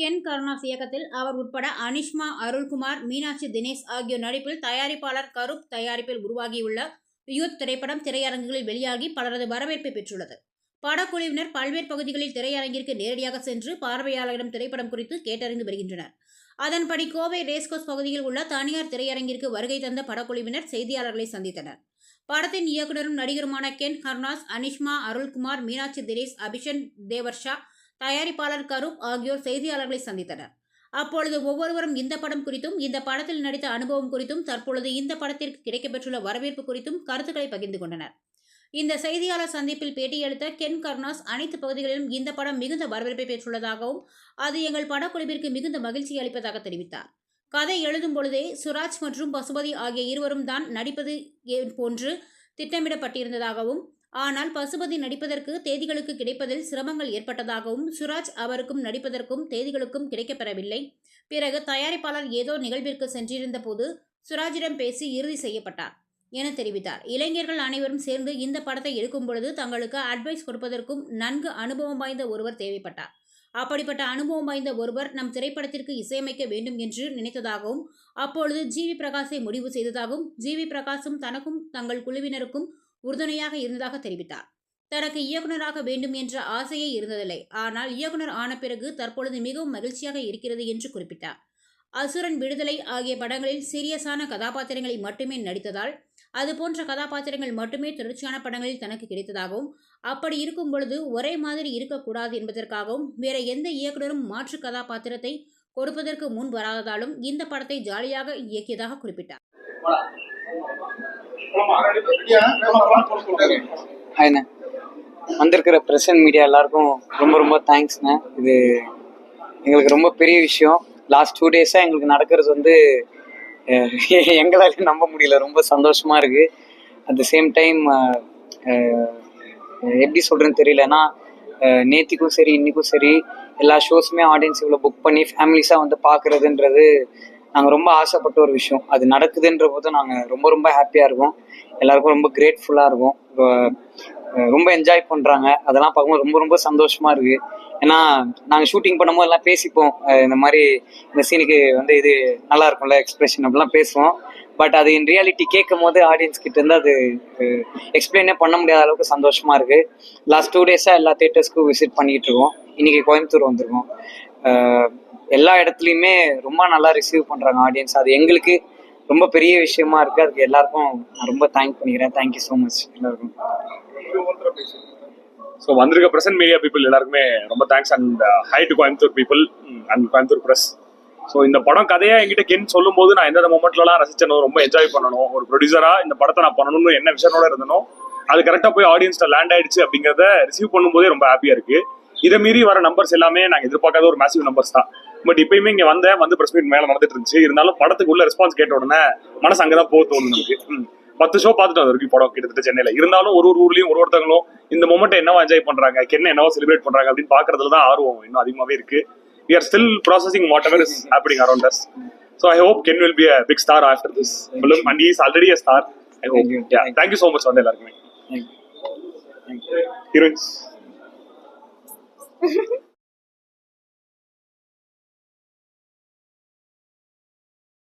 Ken Karunas இயக்கத்தில் அவர் உட்பட அனிஷ்மா, அருள்குமார், மீனாட்சி தினேஷ் ஆகியோர் நடிப்பில் தயாரிப்பாளர் கருப் தயாரிப்பில் உருவாகியுள்ள யூத் திரைப்படம் திரையரங்குகளில் வெளியாகி பலரது வரவேற்பை பெற்றுள்ளது. படக்குழுவினர் பல்வேறு பகுதிகளில் திரையரங்கிற்கு நேரடியாக சென்று பார்வையாளர்களிடம் திரைப்படம் குறித்து கேட்டறிந்து வருகின்றனர். அதன்படி கோவை ரேஸ்கோர்ஸ் பகுதியில் உள்ள தனியார் திரையரங்கிற்கு வருகை தந்த படக்குழுவினர் செய்தியாளர்களை சந்தித்தனர். படத்தின் இயக்குநரும் நடிகருமான கென் கருணாஸ், அனிஷ்மா, அருள்குமார், மீனாட்சி தினேஷ், அபிஷன் தேவர்ஷா, தயாரிப்பாளர் கருப் ஆகியோர் செய்தியாளர்களை சந்தித்தனர். அப்பொழுது ஒவ்வொருவரும் இந்த படம் குறித்தும், இந்த படத்தில் நடித்த அனுபவம் குறித்தும், தற்பொழுது இந்த படத்திற்கு கிடைக்கப்பெற்றுள்ள வரவேற்பு குறித்தும் கருத்துக்களை பகிர்ந்து கொண்டனர். இந்த செய்தியாளர் சந்திப்பில் பேட்டியளித்த கென் கருணாஸ், அனைத்து பகுதிகளிலும் இந்த படம் மிகுந்த வரவேற்பை பெற்றுள்ளதாகவும், அது எங்கள் படக்குழுவிற்கு மிகுந்த மகிழ்ச்சி அளிப்பதாக தெரிவித்தார். கதை எழுதும் பொழுதே சுராஜ் மற்றும் பசுபதி ஆகிய இருவரும் தான் நடிப்பது போன்று திட்டமிடப்பட்டிருந்ததாகவும், ஆனால் பசுபதி நடிப்பதற்கு தேதிகளுக்கு கிடைப்பதில் சிரமங்கள் ஏற்பட்டதாகவும், சுராஜ் அவருக்கும் நடிப்பதற்கும் தேதிகளுக்கும் கிடைக்கப்பெறவில்லை. பிறகு தயாரிப்பாளர் ஏதோ நிகழ்விற்கு சென்றிருந்த போது சுராஜிடம் பேசி இறுதி செய்யப்பட்டார் என தெரிவித்தார். இளைஞர்கள் அனைவரும் சேர்ந்து இந்த படத்தை எடுக்கும் பொழுது தங்களுக்கு அட்வைஸ் கொடுப்பதற்கும் நன்கு அனுபவம் வாய்ந்த ஒருவர் தேவைப்பட்டார். அப்படிப்பட்ட அனுபவம் வாய்ந்த ஒருவர் நம் திரைப்படத்திற்கு இசையமைக்க வேண்டும் என்று நினைத்ததாகவும், அப்பொழுது ஜி.வி. பிரகாஷை முடிவு செய்ததாகவும், ஜி.வி. பிரகாஷும் தனக்கும் தங்கள் குழுவினருக்கும் உறுதுணையாக இருந்ததாக தெரிவித்தார். தனக்கு இயக்குநராக வேண்டும் என்ற ஆசையே இருந்ததில்லை. ஆனால் இயக்குநர் ஆன பிறகு தற்பொழுது மிகவும் மகிழ்ச்சியாக இருக்கிறது என்று குறிப்பிட்டார். அசுரன், விடுதலை ஆகிய படங்களில் சீரியஸான கதாபாத்திரங்களை மட்டுமே நடித்ததால் அதுபோன்ற கதாபாத்திரங்கள் மட்டுமே தொடர்ச்சியான படங்களில் தனக்கு கிடைத்ததாகவும், அப்படி இருக்கும் பொழுது ஒரே மாதிரி இருக்கக்கூடாது என்பதற்காகவும் வேற எந்த இயக்குநரும் மாற்று கதாபாத்திரத்தை கொடுப்பதற்கு முன் வராததாலும் இந்த படத்தை ஜாலியாக இயக்கியதாக குறிப்பிட்டார். ஹாய்ண்ணே, வந்திருக்கிற பிரஸ் அண்ட் மீடியா எல்லாருக்கும் ரொம்ப ரொம்ப தேங்க்ஸ்ண்ணே. இது எங்களுக்கு ரொம்ப பெரிய விஷயம். லாஸ்ட் 2 டேஸாக எங்களுக்கு நடக்கிறது வந்து எங்களால் நம்ப முடியல. ரொம்ப சந்தோஷமாக இருக்குது. அட் த சேம் டைம் எப்படி சொல்கிறேன்னு தெரியல. ஏன்னா நேத்திக்கும் சரி இன்றைக்கும் சரி எல்லா ஷோஸுமே ஆடியன்ஸ் இவ்வளோ புக் பண்ணி ஃபேமிலிஸாக வந்து பார்க்குறதுன்றது நாங்கள் ரொம்ப ஆசைப்பட்ட ஒரு விஷயம். அது நடக்குதுன்ற போது நாங்கள் ரொம்ப ரொம்ப ஹாப்பியாக இருக்கோம். எல்லாருக்கும் ரொம்ப கிரேட்ஃபுல்லாக இருக்கும். ரொம்ப என்ஜாய் பண்ணுறாங்க. அதெல்லாம் பார்க்கும்போது ரொம்ப ரொம்ப சந்தோஷமாக இருக்குது. ஏன்னா நாங்கள் ஷூட்டிங் பண்ணும்போது எல்லாம் பேசிப்போம், இந்த மாதிரி இந்த சீனுக்கு வந்து இது நல்லா இருக்கும்ல எக்ஸ்பிரஷன் அப்படிலாம் பேசுவோம். பட் அது இன் ரியாலிட்டி கேட்கும் போது ஆடியன்ஸ் கிட்டேருந்து அது எக்ஸ்பிளைனே பண்ண முடியாத அளவுக்கு சந்தோஷமாக இருக்குது. லாஸ்ட் 2 டேஸாக எல்லா தியேட்டர்ஸ்க்கும் விசிட் பண்ணிகிட்டு இருக்கோம். இன்றைக்கி கோயம்புத்தூர் வந்திருக்கோம். எல்லா இடத்துலையுமே ரொம்ப நல்லா ரிசீவ் பண்ணுறாங்க ஆடியன்ஸ். அது எங்களுக்கு ரொம்ப பெரிய விஷயமா இருக்குது. அதுக்கு எல்லாருக்கும் நான் ரொம்ப தேங்க் பண்ணிக்கிறேன். தேங்க்யூ ஸோ மச் எல்லாருக்கும். ஸோ வந்திருக்க பிரசன்ட் மீடியா பீப்புள் எல்லாருக்குமே ரொம்ப thanks. And high to Coimbatore people and Coimbatore press. So இந்த படம் கதையா என்கிட்ட கென் சொல்லும் போது நான் எந்தெந்த மொமெண்ட்லாம் ரசிச்சனும், ரொம்ப என்ஜாய் பண்ணணும். ஒரு ப்ரொடியூசராக இந்த படத்தை நான் பண்ணணும்னு என்ன விஷயத்தோட இருந்தனும் அது கரெக்டாக போய் ஆடியன்ஸ்ட லேண்ட் ஆயிடுச்சு அப்படிங்கிறத ரிசீவ் பண்ணும்போதே ரொம்ப ஹாப்பியாக இருக்குது. இதை மீறி வர நம்பர்ஸ் எல்லாமே நாங்கள் எதிர்பார்க்காத ஒரு மேசிவ் நம்பர்ஸ் தான். பட் இப்பயுமே இங்கே வந்து ப்ரெஸ் மீட் மேலே நடந்துட்டு இருந்துச்சு. இருந்தாலும் படத்துக்கு உள்ள ரெஸ்பான்ஸ் கேட்ட உடனே மனசு அங்கே தான் போக தோணும் நமக்கு. 10 ஷோ பார்த்துட்டு வந்திருக்கு படம் கிட்டத்தட்ட சென்னையில். இருந்தாலும் ஒரு ஊர்லேயும் ஒருத்தங்களும் இந்த மொமெண்ட்டை என்னவா என்ஜாய் பண்ணுறாங்க, என்னவா செலிப்ரேட் பண்ணுறாங்க அப்படின்னு பார்க்கறதுல தான் ஆர்வம் இன்னும் அதிகமாகவே இருக்குது. We are still processing whatever is happening around us. So I hope Ken will be a big star after this film, and he is already a star. I hope. Yeah. Thank you so much வந்து எல்லாருக்குமே. Heroines.